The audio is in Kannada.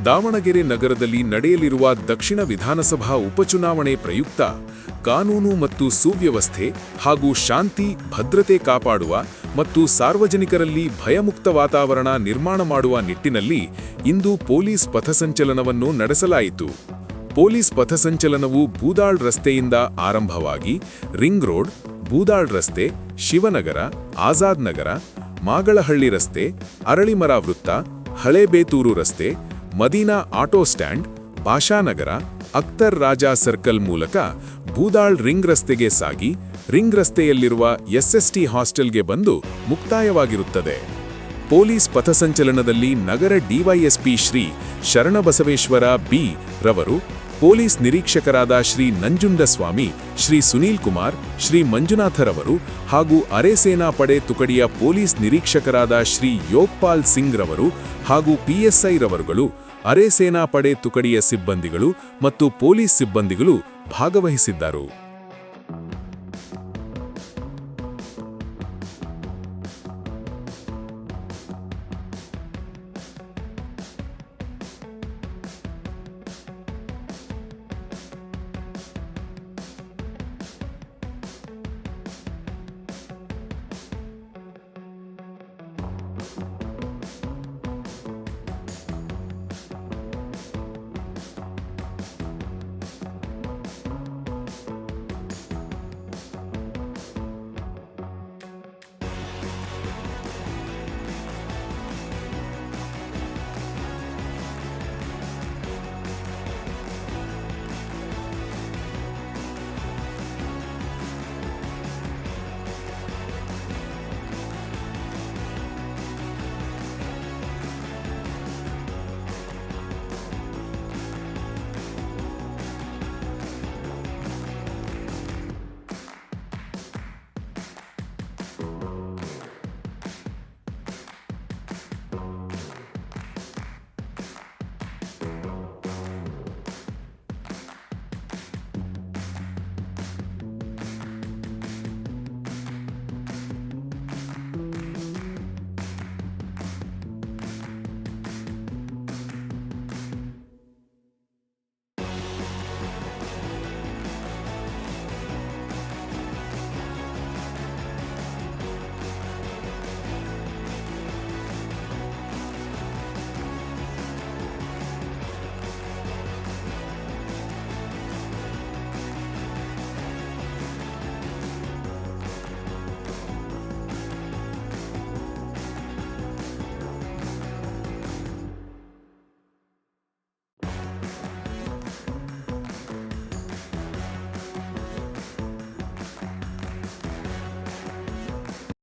ದಾವಣಗೆರೆ ನಗರದಲ್ಲಿ ನಡೆಯಲಿರುವ ದಕ್ಷಿಣ ವಿಧಾನಸಭಾ ಉಪಚುನಾವಣೆ ಪ್ರಯುಕ್ತ ಕಾನೂನು ಮತ್ತು ಸುವ್ಯವಸ್ಥೆ ಹಾಗೂ ಶಾಂತಿ ಭದ್ರತೆ ಕಾಪಾಡುವ ಮತ್ತು ಸಾರ್ವಜನಿಕರಲ್ಲಿ ಭಯಮುಕ್ತ ವಾತಾವರಣ ನಿರ್ಮಾಣ ಮಾಡುವ ನಿಟ್ಟಿನಲ್ಲಿ ಇಂದು ಪೊಲೀಸ್ ಪಥಸಂಚಲನವನ್ನು ನಡೆಸಲಾಯಿತು. ಪೊಲೀಸ್ ಪಥಸಂಚಲನವು ಬೂದಾಳ್ ರಸ್ತೆಯಿಂದ ಆರಂಭವಾಗಿ ರಿಂಗ್ ರೋಡ್, ಬೂದಾಳ್ ರಸ್ತೆ, ಶಿವನಗರ, ಆಜಾದ್ ನಗರ, ಮಾಗಳಹಳ್ಳಿ ರಸ್ತೆ, ಅರಳಿಮರ ವೃತ್ತ, ಹಳೇಬೇತೂರು ರಸ್ತೆ, Madina auto stand, Bashanagar, Akhtar Raja circle ಮೂಲಕ ಬೂದಾಳ್ ರಿಂಗ್ ರಸ್ತೆಗೆ ಸಾಗಿ ರಿಂಗ್ ರಸ್ತೆಯಲ್ಲಿರುವ ಎಸ್ಎಸ್ಟಿ ಹಾಸ್ಟೆಲ್ಗೆ ಬಂದು ಮುಕ್ತಾಯವಾಗಿರುತ್ತದೆ. ಪೊಲೀಸ್ ಪಥಸಂಚಲನದಲ್ಲಿ ನಗರ ಡಿವೈಎಸ್ಪಿ ಶ್ರೀ ಶರಣಬಸವೇಶ್ವರ ಬಿ ರವರು, ಪೊಲೀಸ್ ನಿರೀಕ್ಷಕರಾದ ಶ್ರೀ ನಂಜುಂಡಸ್ವಾಮಿ, ಶ್ರೀ ಸುನೀಲ್ ಕುಮಾರ್, ಶ್ರೀ ಮಂಜುನಾಥರವರು ಹಾಗೂ ಅರೆಸೇನಾ ಪಡೆ ತುಕಡಿಯ ಪೊಲೀಸ್ ನಿರೀಕ್ಷಕರಾದ ಶ್ರೀ ಯೋಗ್ಪಾಲ್ ಸಿಂಗ್ ರವರು ಹಾಗೂ ಪಿಎಸ್ಐ ರವರುಗಳು, ಅರೆಸೇನಾ ಪಡೆ ತುಕಡಿಯ ಸಿಬ್ಬಂದಿಗಳು ಮತ್ತು ಪೊಲೀಸ್ ಸಿಬ್ಬಂದಿಗಳು ಭಾಗವಹಿಸಿದ್ದರು.